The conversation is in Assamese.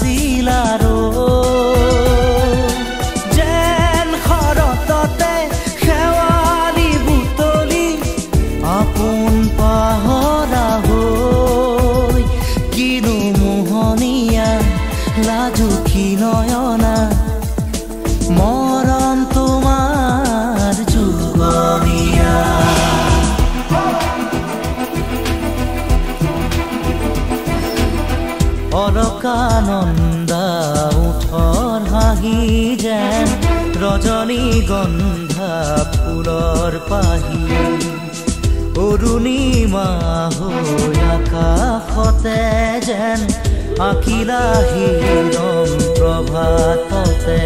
আছিল আৰু যেন শৰততে শেৱালি বুটলি আপোন পাহৰা হৈ কিনো মোহনীয়া লাজুকী নয়না মৰম তোমাৰ যুগমীয়া অলকানন্দা উঠৰ হাঁহি যেন ৰজনীগন্ধা ফুলৰ পাহি অৰুণিমা হৈ আকাশতে যেন আঁকিলা হিৰণ প্ৰভাততে